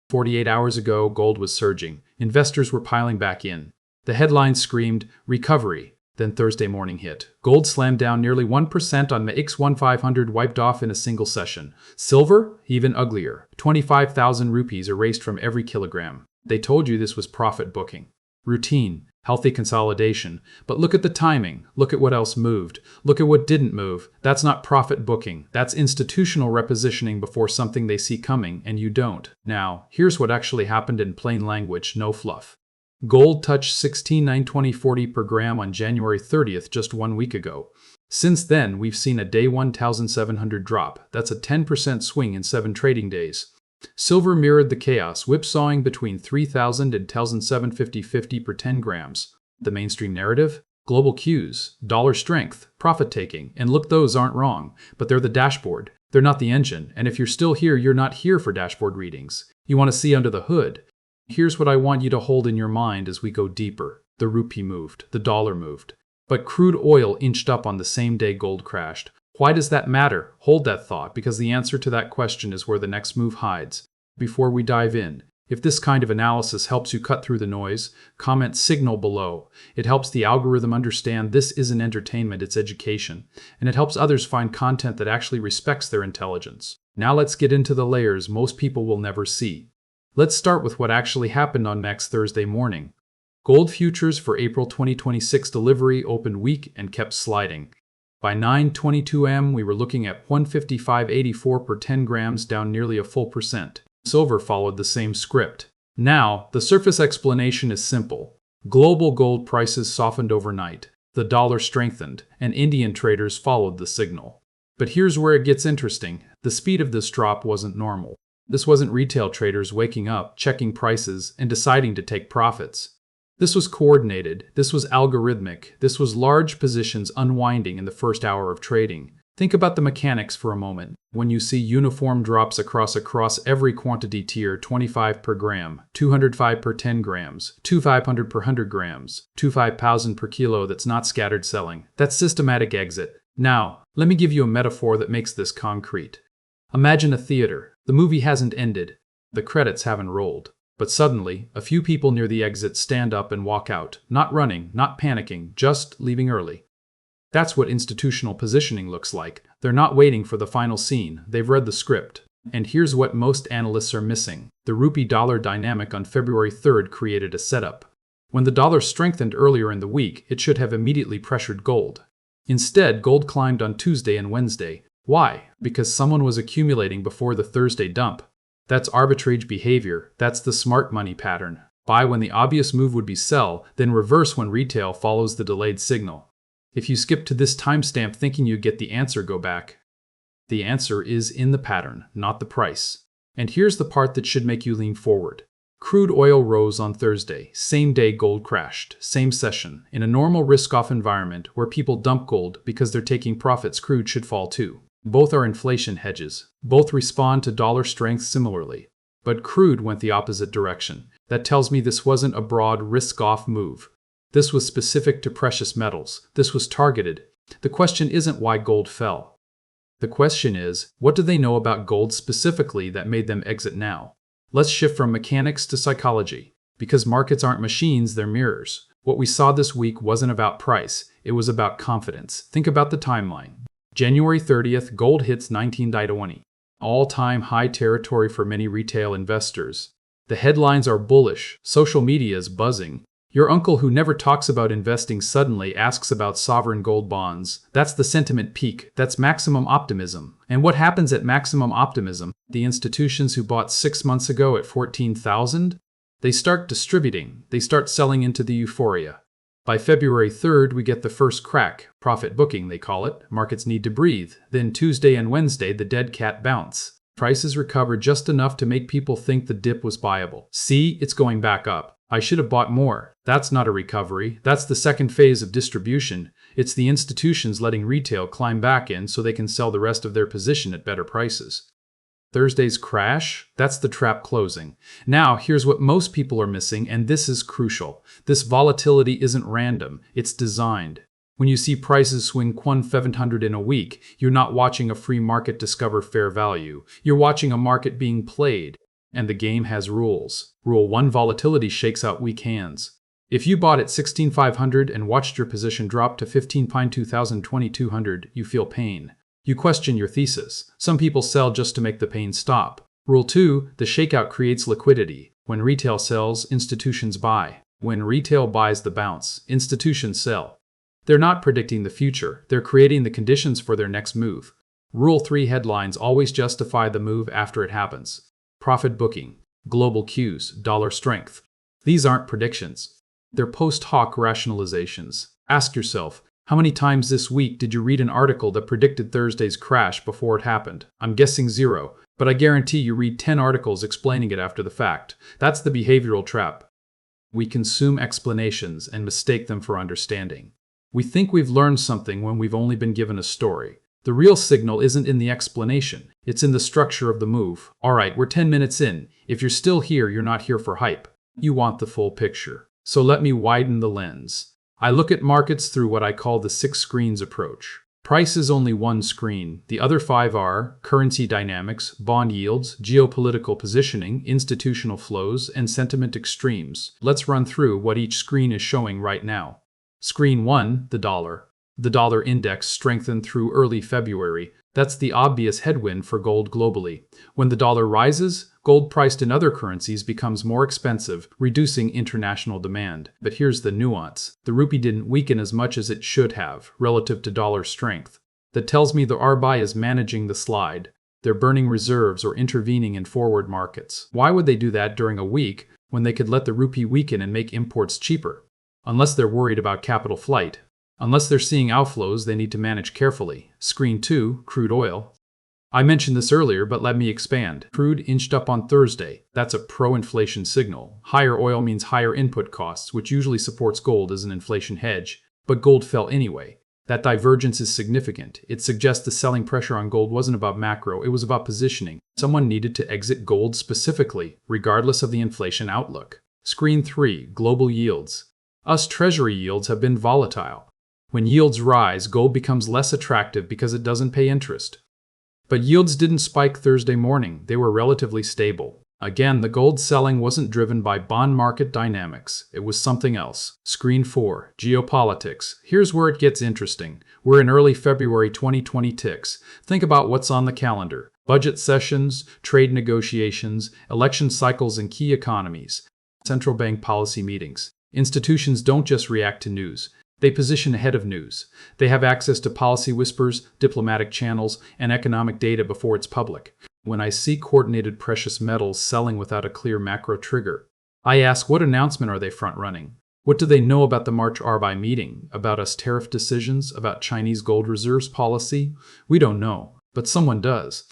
48 hours ago, gold was surging. Investors were piling back in. The headlines screamed, recovery. Then Thursday morning hit. Gold slammed down nearly 1% on the X1500, wiped off in a single session. Silver, even uglier. 25,000 rupees erased from every kilogram. They told you this was profit booking. Routine, healthy consolidation. But look at the timing. Look at what else moved. Look at what didn't move. That's not profit booking. That's institutional repositioning before something they see coming, and you don't. Now, here's what actually happened in plain language, no fluff. Gold touched 16,920.40 per gram on January 30th, just 1 week ago. Since then, we've seen a day 1,700 drop. That's a 10% swing in 7 trading days. Silver mirrored the chaos, whipsawing between 3,000 and 1,750.50 per 10 grams. The mainstream narrative? Global cues, dollar strength, profit-taking, and look, those aren't wrong, but they're the dashboard. They're not the engine, and if you're still here, you're not here for dashboard readings. You want to see under the hood. Here's what I want you to hold in your mind as we go deeper. The rupee moved, the dollar moved. But crude oil inched up on the same day gold crashed. Why does that matter? Hold that thought, because the answer to that question is where the next move hides. Before we dive in, if this kind of analysis helps you cut through the noise, comment signal below. It helps the algorithm understand this isn't entertainment, it's education. And it helps others find content that actually respects their intelligence. Now let's get into the layers most people will never see. Let's start with what actually happened on next Thursday morning. Gold futures for April 2026 delivery opened weak and kept sliding. By 9:22 am, we were looking at 155.84 per 10 grams, down nearly a full percent. Silver followed the same script. Now, the surface explanation is simple. Global gold prices softened overnight, the dollar strengthened, and Indian traders followed the signal. But here's where it gets interesting. The speed of this drop wasn't normal. This wasn't retail traders waking up, checking prices, and deciding to take profits. This was coordinated, this was algorithmic, this was large positions unwinding in the first hour of trading. Think about the mechanics for a moment. When you see uniform drops across every quantity tier, 25 per gram, 205 per 10 grams, 2,500 per 100 grams, 2,500 per kilo, that's not scattered selling. That's systematic exit. Now, let me give you a metaphor that makes this concrete. Imagine a theater. The movie hasn't ended. The credits haven't rolled. But suddenly, a few people near the exit stand up and walk out, not running, not panicking, just leaving early. That's what institutional positioning looks like. They're not waiting for the final scene. They've read the script. And here's what most analysts are missing. The rupee-dollar dynamic on February 3rd created a setup. When the dollar strengthened earlier in the week, it should have immediately pressured gold. Instead, gold climbed on Tuesday and Wednesday. Why? Because someone was accumulating before the Thursday dump. That's arbitrage behavior. That's the smart money pattern. Buy when the obvious move would be sell, then reverse when retail follows the delayed signal. If you skip to this timestamp thinking you get the answer, go back. The answer is in the pattern, not the price. And here's the part that should make you lean forward. Crude oil rose on Thursday. Same day gold crashed. Same session. In a normal risk-off environment where people dump gold because they're taking profits, crude should fall too. Both are inflation hedges. Both respond to dollar strength similarly. But crude went the opposite direction. That tells me this wasn't a broad risk-off move. This was specific to precious metals. This was targeted. The question isn't why gold fell. The question is, what do they know about gold specifically that made them exit now? Let's shift from mechanics to psychology. Because markets aren't machines, they're mirrors. What we saw this week wasn't about price. It was about confidence. Think about the timeline. January 30th, gold hits 19.20. All-time high territory for many retail investors. The headlines are bullish. Social media is buzzing. Your uncle who never talks about investing suddenly asks about sovereign gold bonds. That's the sentiment peak. That's maximum optimism. And what happens at maximum optimism? The institutions who bought 6 months ago at 14,000? They start distributing. They start selling into the euphoria. By February 3rd, we get the first crack. Profit booking, they call it. Markets need to breathe. Then Tuesday and Wednesday, the dead cat bounce. Prices recover just enough to make people think the dip was buyable. See, it's going back up. I should have bought more. That's not a recovery. That's the second phase of distribution. It's the institutions letting retail climb back in so they can sell the rest of their position at better prices. Thursday's crash? That's the trap closing. Now, here's what most people are missing, and this is crucial. This volatility isn't random. It's designed. When you see prices swing 1,700 in a week, you're not watching a free market discover fair value. You're watching a market being played. And the game has rules. Rule 1: volatility shakes out weak hands. If you bought at 16,500 and watched your position drop to 15,200, you feel pain. You question your thesis. Some people sell just to make the pain stop. Rule 2: the shakeout creates liquidity. When retail sells, institutions buy. When retail buys the bounce, institutions sell. They're not predicting the future, they're creating the conditions for their next move. Rule 3: headlines always justify the move after it happens. Profit booking, global cues, dollar strength. These aren't predictions. They're post hoc rationalizations. Ask yourself, how many times this week did you read an article that predicted Thursday's crash before it happened? I'm guessing 0, but I guarantee you read 10 articles explaining it after the fact. That's the behavioral trap. We consume explanations and mistake them for understanding. We think we've learned something when we've only been given a story. The real signal isn't in the explanation, it's in the structure of the move. Alright, we're 10 minutes in. If you're still here, you're not here for hype. You want the full picture. So let me widen the lens. I look at markets through what I call the 6 screens approach. Price is only one screen. The other 5 are currency dynamics, bond yields, geopolitical positioning, institutional flows, and sentiment extremes. Let's run through what each screen is showing right now. Screen 1, the dollar. The dollar index strengthened through early February. That's the obvious headwind for gold globally. When the dollar rises, gold priced in other currencies becomes more expensive, reducing international demand. But here's the nuance. The rupee didn't weaken as much as it should have, relative to dollar strength. That tells me the RBI is managing the slide. They're burning reserves or intervening in forward markets. Why would they do that during a week when they could let the rupee weaken and make imports cheaper? Unless they're worried about capital flight. Unless they're seeing outflows they need to manage carefully. Screen 2, crude oil. I mentioned this earlier, but let me expand. Crude inched up on Thursday. That's a pro-inflation signal. Higher oil means higher input costs, which usually supports gold as an inflation hedge. But gold fell anyway. That divergence is significant. It suggests the selling pressure on gold wasn't about macro, it was about positioning. Someone needed to exit gold specifically, regardless of the inflation outlook. Screen 3, global yields. US Treasury yields have been volatile. When yields rise, gold becomes less attractive because it doesn't pay interest. But yields didn't spike Thursday morning, they were relatively stable. Again, the gold selling wasn't driven by bond market dynamics, it was something else. Screen 4, geopolitics. Here's where it gets interesting. We're in early February 2026. Think about what's on the calendar. Budget sessions, trade negotiations, election cycles in key economies, central bank policy meetings. Institutions don't just react to news. They position ahead of news. They have access to policy whispers, diplomatic channels, and economic data before it's public. When I see coordinated precious metals selling without a clear macro trigger, I ask, what announcement are they front-running? What do they know about the March RBI meeting? About US tariff decisions? About Chinese gold reserves policy? We don't know, but someone does.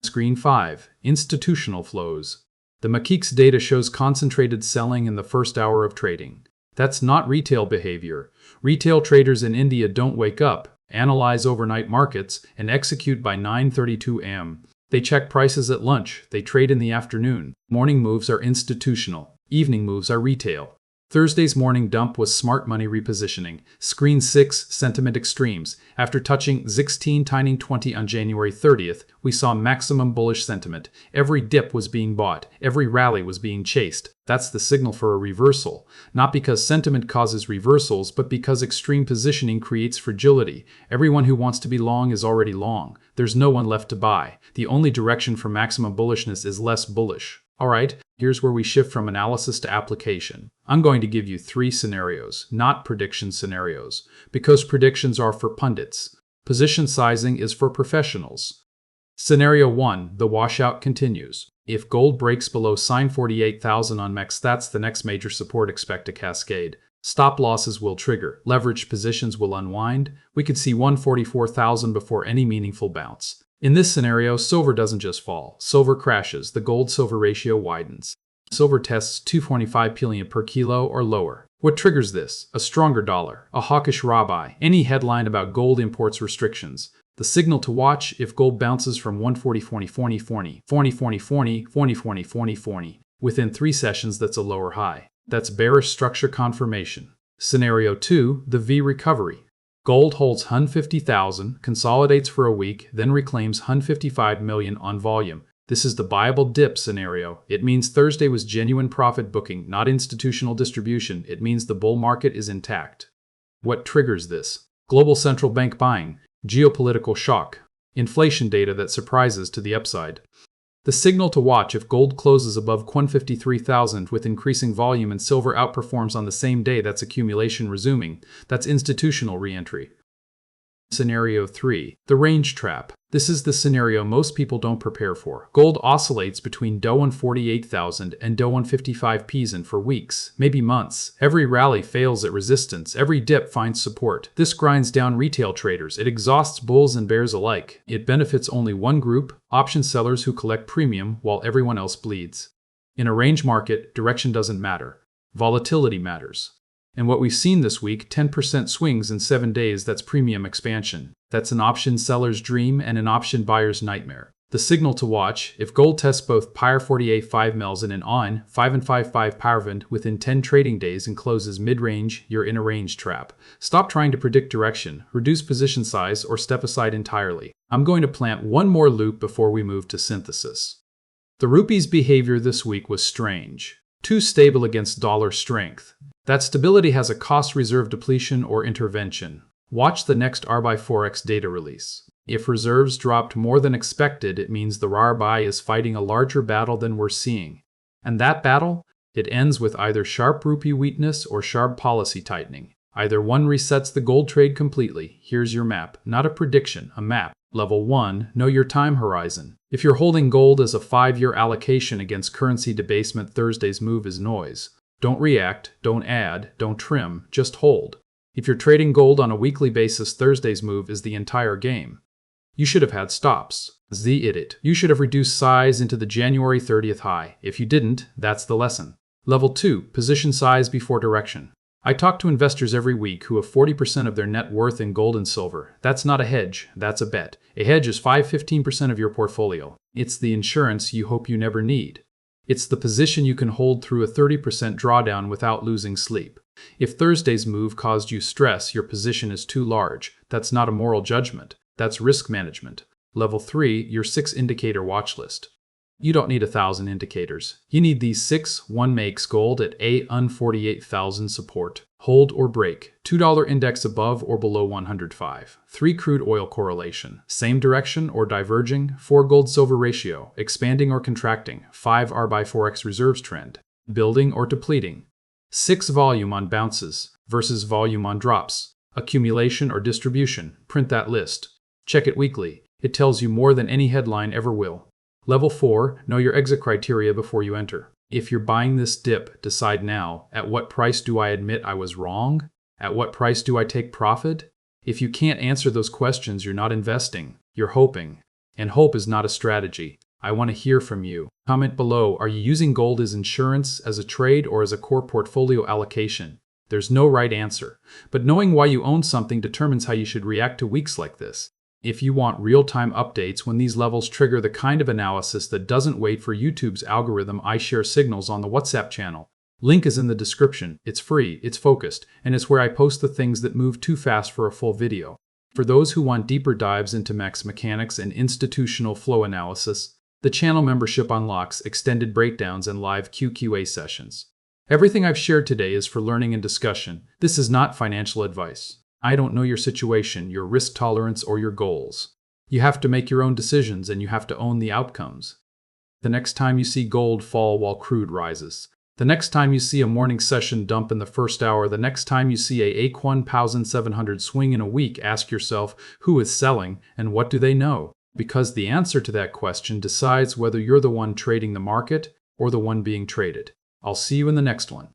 Screen 5, institutional flows. The MCX data shows concentrated selling in the first hour of trading. That's not retail behavior. Retail traders in India don't wake up, analyze overnight markets, and execute by 9:32 am. They check prices at lunch, they trade in the afternoon. Morning moves are institutional, evening moves are retail. Thursday's morning dump was smart money repositioning. Screen 6, sentiment extremes. After touching 16-20 on January 30th, we saw maximum bullish sentiment. Every dip was being bought. Every rally was being chased. That's the signal for a reversal. Not because sentiment causes reversals, but because extreme positioning creates fragility. Everyone who wants to be long is already long. There's no one left to buy. The only direction for maximum bullishness is less bullish. Alright, here's where we shift from analysis to application. I'm going to give you 3 scenarios, not prediction scenarios, because predictions are for pundits. Position sizing is for professionals. Scenario 1, the washout continues. If gold breaks below sign 48,000 on MEX, that's the next major support. Expect a cascade. Stop losses will trigger. Leveraged positions will unwind. We could see 144,000 before any meaningful bounce. In this scenario, silver doesn't just fall. Silver crashes. The gold-silver ratio widens. Silver tests 225 pillion per kilo or lower. What triggers this? A stronger dollar, a hawkish RBI, any headline about gold imports restrictions. The signal to watch if gold bounces from 140-40-40 within 3 sessions, that's a lower high. That's bearish structure confirmation. Scenario 2, the V recovery. Gold holds 150,000, consolidates for a week, then reclaims 155 million on volume. This is the buyable dip scenario. It means Thursday was genuine profit booking, not institutional distribution. It means the bull market is intact. What triggers this? Global central bank buying, geopolitical shock, inflation data that surprises to the upside. The signal to watch: if gold closes above 153,000 with increasing volume and silver outperforms on the same day, that's accumulation resuming. That's institutional re-entry. Scenario 3. The range trap. This is the scenario most people don't prepare for. Gold oscillates between DOE 148,000 and DOE 155,000 for weeks, maybe months. Every rally fails at resistance. Every dip finds support. This grinds down retail traders. It exhausts bulls and bears alike. It benefits only one group, option sellers who collect premium while everyone else bleeds. In a range market, direction doesn't matter. Volatility matters. And what we've seen this week, 10% swings in 7 days, that's premium expansion. That's an option seller's dream and an option buyer's nightmare. The signal to watch: if gold tests both Pyre 48.5 mils and an ON 5.55 power band within 10 trading days and closes mid-range, you're in a range trap. Stop trying to predict direction, reduce position size, or step aside entirely. I'm going to plant one more loop before we move to synthesis. The rupee's behavior this week was strange. Too stable against dollar strength. That stability has a cost reserve depletion or intervention. Watch the next RBI4X data release. If reserves dropped more than expected, it means the RBI is fighting a larger battle than we're seeing. And that battle? It ends with either sharp rupee weakness or sharp policy tightening. Either one resets the gold trade completely. Here's your map. Not a prediction, a map. Level 1. Know your time horizon. If you're holding gold as a 5-year allocation against currency debasement, Thursday's move is noise. Don't react, don't add, don't trim, just hold. If you're trading gold on a weekly basis, Thursday's move is the entire game. You should have had stops. It. You should have reduced size into the January 30th high. If you didn't, that's the lesson. Level 2. Position size before direction. I talk to investors every week who have 40% of their net worth in gold and silver. That's not a hedge, that's a bet. A hedge is 15% of your portfolio. It's the insurance you hope you never need. It's the position you can hold through a 30% drawdown without losing sleep. If Thursday's move caused you stress, your position is too large. That's not a moral judgment. That's risk management. Level 3, your 6 indicator watch list. You don't need 1,000 indicators. You need these 6. 1 makes gold at $48,000 support. Hold or break. $2 index above or below 105. 3 crude oil correlation. Same direction or diverging. 4 gold-silver ratio. Expanding or contracting. 5 RBI4X reserves trend. Building or depleting. 6 volume on bounces versus volume on drops. Accumulation or distribution. Print that list. Check it weekly. It tells you more than any headline ever will. Level 4, know your exit criteria before you enter. If you're buying this dip, decide now, at what price do I admit I was wrong? At what price do I take profit? If you can't answer those questions, you're not investing, you're hoping. And hope is not a strategy. I want to hear from you. Comment below, are you using gold as insurance, as a trade, or as a core portfolio allocation? There's no right answer, but knowing why you own something determines how you should react to weeks like this. If you want real-time updates when these levels trigger the kind of analysis that doesn't wait for YouTube's algorithm, I share signals on the WhatsApp channel. Link is in the description. It's free, it's focused, and it's where I post the things that move too fast for a full video. For those who want deeper dives into max mechanics and institutional flow analysis, the channel membership unlocks extended breakdowns and live QA sessions. Everything I've shared today is for learning and discussion. This is not financial advice. I don't know your situation, your risk tolerance, or your goals. You have to make your own decisions and you have to own the outcomes. The next time you see gold fall while crude rises. The next time you see a morning session dump in the first hour. The next time you see a 1,700 swing in a week, ask yourself, who is selling and what do they know? Because the answer to that question decides whether you're the one trading the market or the one being traded. I'll see you in the next one.